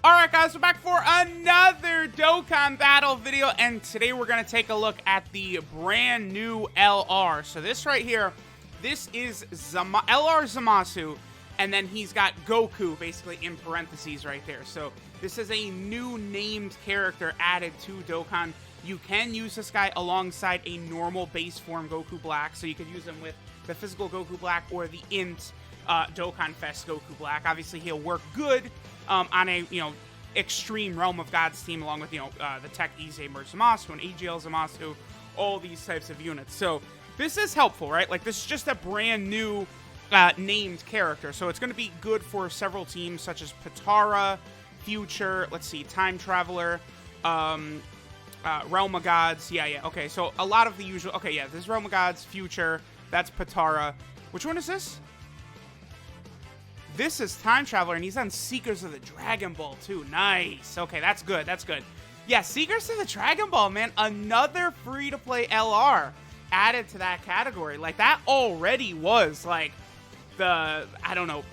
Alright guys, we're back for another Dokkan battle video, and today we're going to take a look at the brand new LR. So this right here, this is LR ZAMASU, and then he's got Goku basically in parentheses right there. So this is a new named character added to Dokkan. You can use this guy alongside a normal base form Goku Black, so you could use him with the physical Goku Black or the Int Dokkan Fest Goku Black. Obviously he'll work good on a, extreme Realm of Gods team, along with, the Tech EZ Merge ZAMASU and AGL ZAMASU, all these types of units. So this is helpful, right? Like, this is just a brand new named character. So it's going to be good for several teams, such as Patara, Future, let's see, Time Traveler, Realm of Gods. Yeah, okay. So a lot of the usual, okay, yeah, this is Realm of Gods, Future, that's Patara. Which one is this? This is Time Traveler, and he's on Seekers of the Dragon Ball, too. Nice. Okay, that's good. That's good. Yeah, Seekers of the Dragon Ball, man. Another free-to-play LR added to that category. Like, that already was, like, the, I don't know.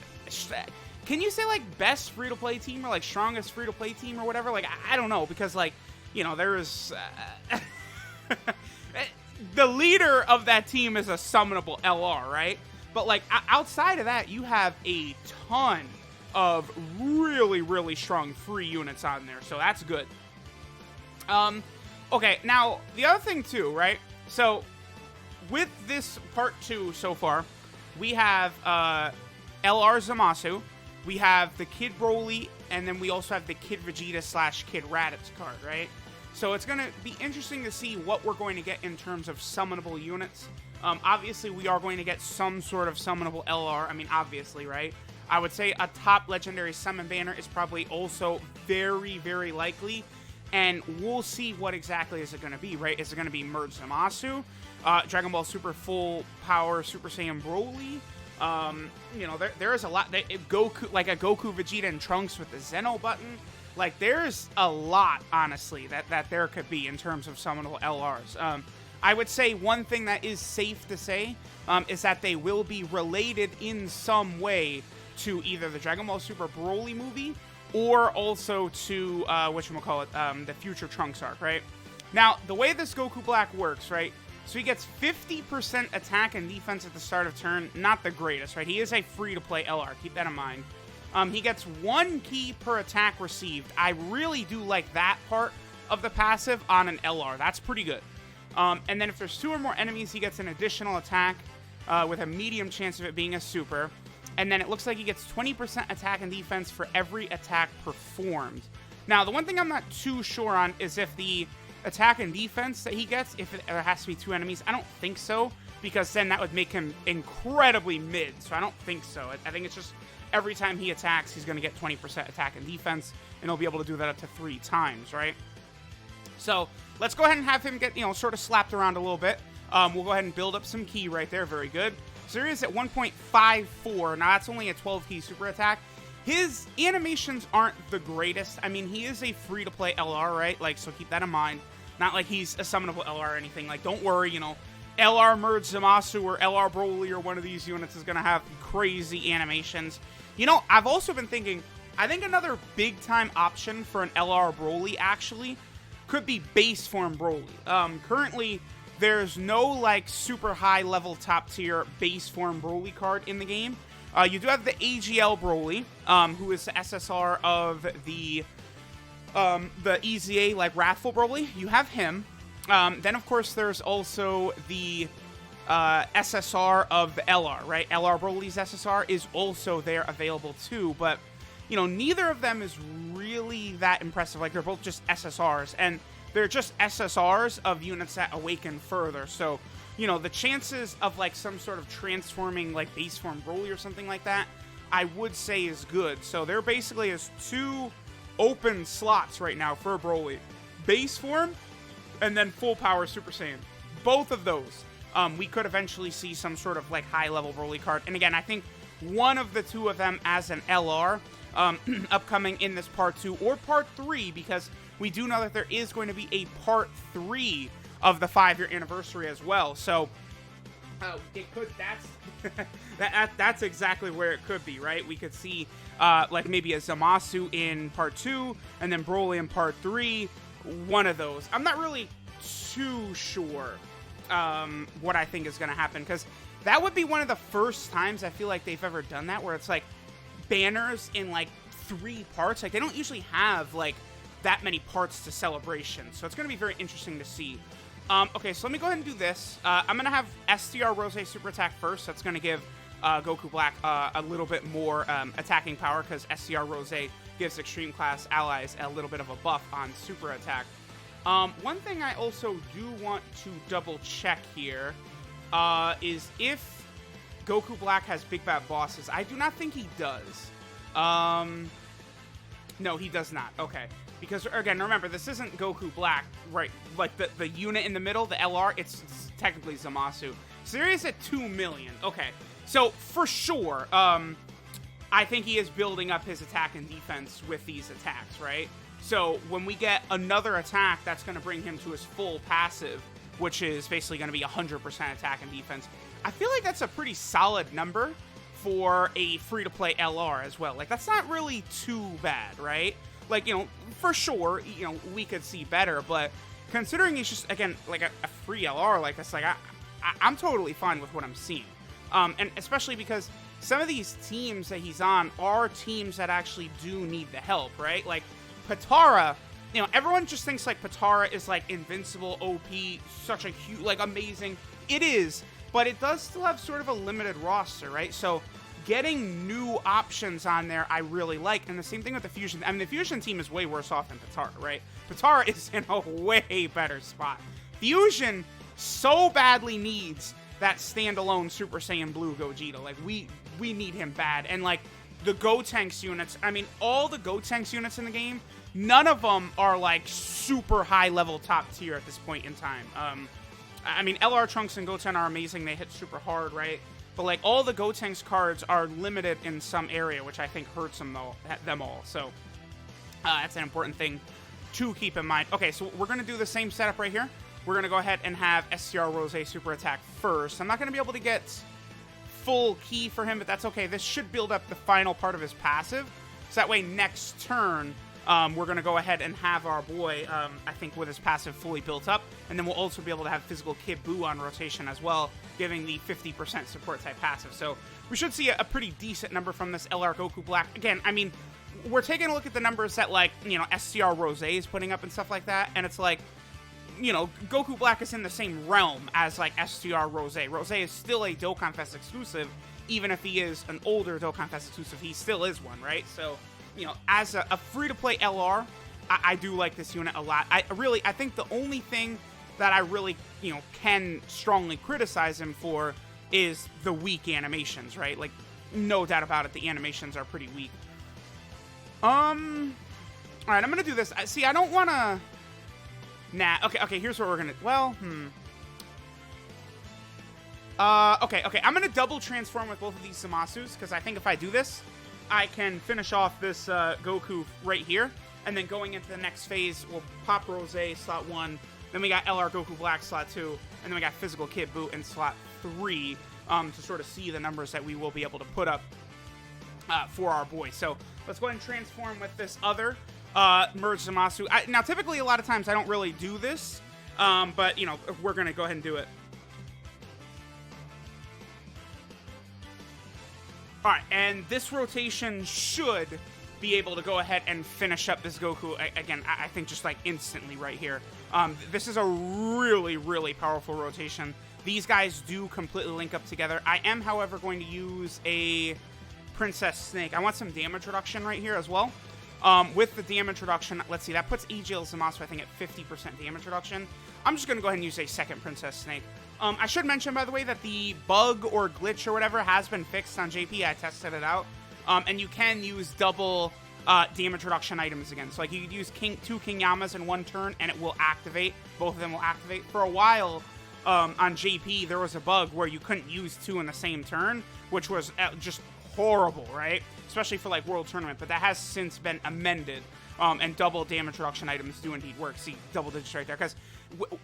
Can you say, like, best free-to-play team or, like, strongest free-to-play team or whatever? Like, I don't know, because, like, there is... the leader of that team is a summonable LR, right? But, like, outside of that, you have a ton of really, really strong free units on there. So that's good. Okay, now, the other thing, too, right? So, with this part 2 so far, we have LR ZAMASU, we have the Kid Broly, and then we also have the Kid Vegeta / Kid Raditz card, right? So it's going to be interesting to see what we're going to get in terms of summonable units. Obviously, we are going to get some sort of summonable LR. I mean, obviously, right? I would say a top legendary summon banner is probably also very, very likely. And we'll see what exactly is it going to be, right? Is it going to be Merge ZAMASU? Dragon Ball Super Full Power Super Saiyan Broly? There is a lot. Goku, like a Goku, Vegeta, and Trunks with the Zeno button. Like, there's a lot, honestly, that there could be in terms of summonable LRs. I would say one thing that is safe to say is that they will be related in some way to either the Dragon Ball Super Broly movie or also to, the Future Trunks arc, right? Now, the way this Goku Black works, right? So he gets 50% attack and defense at the start of turn. Not the greatest, right? He is a free-to-play LR. Keep that in mind. He gets 1 key per attack received. I really do like that part of the passive on an LR. That's pretty good. And then if there's 2 or more enemies, he gets an additional attack with a medium chance of it being a super. And then it looks like he gets 20% attack and defense for every attack performed. Now, the one thing I'm not too sure on is if the attack and defense that he gets, if there has to be 2 enemies. I don't think so, because then that would make him incredibly mid. So I don't think so. I think it's just every time he attacks, he's going to get 20% attack and defense, and he'll be able to do that up to 3 times, right? So let's go ahead and have him get, sort of slapped around a little bit. We'll go ahead and build up some key right there. Very good. So here he is at 1.54. Now, that's only a 12-key super attack. His animations aren't the greatest. I mean, he is a free-to-play LR, right? Like, so keep that in mind. Not like he's a summonable LR or anything. Like, don't worry, LR Merge ZAMASU or LR Broly or one of these units is going to have crazy animations. I've also been thinking, I think another big-time option for an LR Broly, actually, could be base form Broly. Currently, there's no, like, super high-level top-tier base form Broly card in the game. You do have the AGL Broly, who is the SSR of the EZA, like, Wrathful Broly. You have him. Then, of course, there's also the SSR of the LR, right? LR Broly's SSR is also there available, too. But, neither of them is really that impressive. Like, they're both just SSRs. And they're just SSRs of units that awaken further. So, the chances of, like, some sort of transforming, like, base form Broly or something like that, I would say is good. So there basically is 2 open slots right now for Broly. Base form, and then full power Super Saiyan. Both of those, we could eventually see some sort of, like, high-level Broly card. And again, I think one of the 2 of them as an LR, upcoming in this part 2 or part 3, because we do know that there is going to be a part 3 of the 5-year anniversary as well. So It could. That's exactly where it could be, right? We could see like maybe a Zamasu in part 2, and then Broly in part 3. One of those. I'm not really too sure what I think is going to happen, because that would be one of the first times I feel like they've ever done that, where it's like banners in like 3 parts. Like they don't usually have like that many parts to Celebration, so it's going to be very interesting to see. Okay, so let me go ahead and do this. I'm going to have STR Rose Super Attack first. That's going to give Goku Black a little bit more attacking power, because STR Rose gives Extreme Class allies a little bit of a buff on Super Attack. One thing I also do want to double check here is if Goku Black has Big Bad Bosses. I do not think he does. No, he does not. Okay. Because, again, remember, this isn't Goku Black, right? Like, the unit in the middle, the LR, it's technically Zamasu. So there is at 2 million. Okay. So, for sure, I think he is building up his attack and defense with these attacks, right? So, when we get another attack, that's going to bring him to his full passive, which is basically going to be 100% attack and defense. I feel like that's a pretty solid number for a free-to-play LR as well. Like, that's not really too bad, right? Like, you know, for sure, you know, we could see better, but considering he's just, again, like a free LR like this, like, I'm totally fine with what I'm seeing. And especially because some of these teams that he's on are teams that actually do need the help, right? Like, Patara, you know, everyone just thinks, like, Patara is, like, invincible, OP, such a huge, like, amazing. It is, but it does still have sort of a limited roster, right? So getting new options on there, I really like. And the same thing with the Fusion. I mean, the Fusion team is way worse off than Patara, right? Patara is in a way better spot. Fusion so badly needs that standalone Super Saiyan Blue Gogeta. Like, we need him bad. And, like, the Gotenks units, I mean, all the Gotenks units in the game, none of them are, like, super high-level top tier at this point in time. I mean, LR Trunks and Goten are amazing. They hit super hard, right? But, like, all the Gotenks cards are limited in some area, which I think hurts them all. So, that's an important thing to keep in mind. Okay, so we're going to do the same setup right here. We're going to go ahead and have STR Rose Super Attack first. I'm not going to be able to get full key for him, but that's okay. This should build up the final part of his passive. So that way, next turn, we're going to go ahead and have our boy, I think, with his passive fully built up. And then we'll also be able to have Physical Kid Buu on rotation as well, giving the 50% support type passive. So we should see a pretty decent number from this LR Goku Black. Again, I mean, we're taking a look at the numbers that, like, you know, STR Rose is putting up and stuff like that. And it's like, you know, Goku Black is in the same realm as, like, STR Rose. Rose is still a Dokkan Fest exclusive. Even if he is an older Dokkan Fest exclusive, he still is one, right? So, you know, as a free-to-play LR, I do like this unit a lot. I think the only thing that I really, you know, can strongly criticize him for is the weak animations, right? Like, no doubt about it, the animations are pretty weak. Alright, I'm gonna do this. See, I don't wanna... Nah, okay, here's what we're gonna... Well, okay, I'm gonna double transform with both of these Zamasus, because I think if I do this, I can finish off this Goku right here, and then going into the next phase, we'll pop Rose, slot 1, then we got LR Goku Black, slot 2, and then we got Physical Kid Buu in slot 3, to sort of see the numbers that we will be able to put up for our boy. So, let's go ahead and transform with this other merge Zamasu. Now, typically, a lot of times, I don't really do this, but, you know, we're going to go ahead and do it. Alright, and this rotation should be able to go ahead and finish up this Goku, again, I think just, like, instantly right here. This is a really, really powerful rotation. These guys do completely link up together. I am, however, going to use a Princess Snake. I want some damage reduction right here as well. With the damage reduction, let's see, that puts EGL Zamasu, I think, at 50% damage reduction. I'm just going to go ahead and use a second Princess Snake. I should mention, by the way, that the bug or glitch or whatever has been fixed on JP. I tested it out. And you can use double damage reduction items again. So, like, you could use two King Yamas in one turn, and it will activate. Both of them will activate. For a while, on JP, there was a bug where you couldn't use two in the same turn, which was just horrible, right? Especially for like World Tournament, but that has since been amended. And double damage reduction items do indeed work. See, double digits right there. Because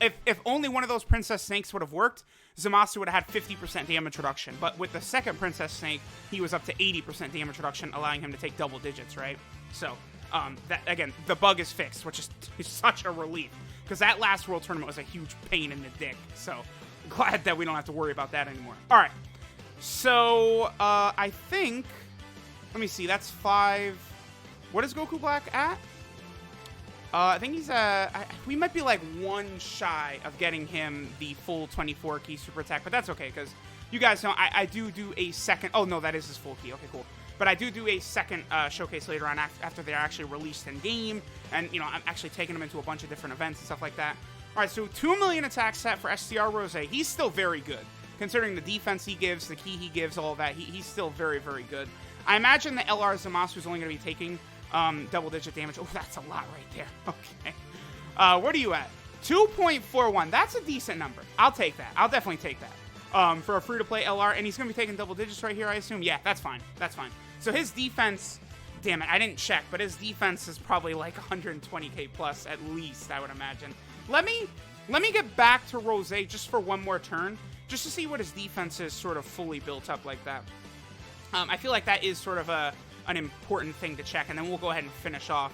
if only one of those Princess Snakes would have worked, ZAMASU would have had 50% damage reduction. But with the second Princess Snake, he was up to 80% damage reduction, allowing him to take double digits, right? So, that again, the bug is fixed, which is such a relief. Because that last World Tournament was a huge pain in the dick. So, glad that we don't have to worry about that anymore. All right. So, I think... Let me see. That's 5... What is Goku Black at? I think he's we might be like one shy of getting him the full 24 key super attack, but that's okay because you guys know I do a second. Oh no, that is his full key. Okay, cool. But I do a second showcase later on after they're actually released in game, and you know I'm actually taking them into a bunch of different events and stuff like that. All right, so 2 million attack set for STR Rose. He's still very good considering the defense he gives, the key he gives, all of that. He's still very, very good. I imagine the LR ZAMASU is only going to be taking double-digit damage. Oh, that's a lot right there. Okay. What are you at? 2.41. That's a decent number. I'll take that. I'll definitely take that. For a free-to-play LR, and he's going to be taking double digits right here, I assume? Yeah, that's fine. That's fine. So his defense... Damn it, I didn't check, but his defense is probably like 120k plus at least, I would imagine. Let me get back to Rose just for one more turn, just to see what his defense is sort of fully built up like that. I feel like that is sort of an important thing to check, and then we'll go ahead and finish off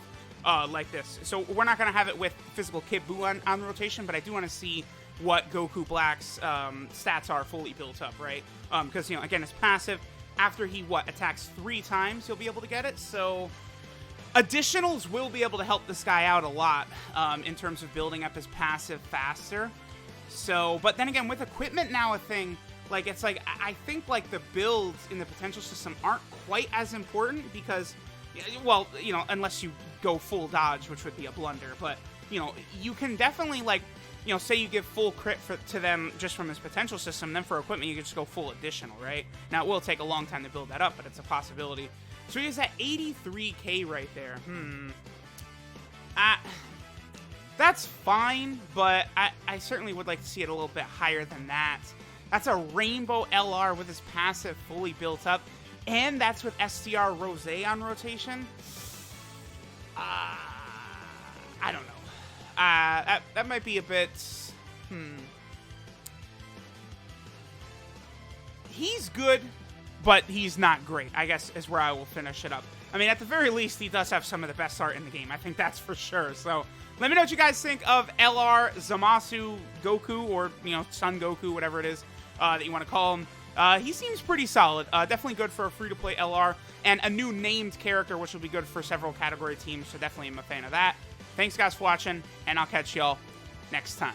like this. So we're not going to have it with physical Kid Buu on the rotation, but I do want to see what Goku Black's stats are fully built up, right? Because, you know, again, it's passive. After he, attacks 3 times, he'll be able to get it. So additionals will be able to help this guy out a lot in terms of building up his passive faster. So, but then again, with equipment now a thing, like, it's like, I think, like, the builds in the potential system aren't quite as important because, well, you know, unless you go full dodge, which would be a blunder. But, you know, you can definitely, like, you know, say you give full crit to them just from his potential system, then for equipment, you can just go full additional, right? Now, it will take a long time to build that up, but it's a possibility. So he's at 83k right there. That's fine, but I certainly would like to see it a little bit higher than that. That's a Rainbow LR with his passive fully built up, and that's with STR Rose on rotation. I don't know. That might be a bit... He's good, but he's not great, I guess, is where I will finish it up. I mean, at the very least, he does have some of the best art in the game. I think that's for sure. So, let me know what you guys think of LR ZAMASU Goku, or, you know, Son Goku, whatever it is that you want to call him. He seems pretty solid. Definitely good for a free-to-play LR, and a new named character, which will be good for several category teams, so definitely am a fan of that. Thanks, guys, for watching, and I'll catch y'all next time.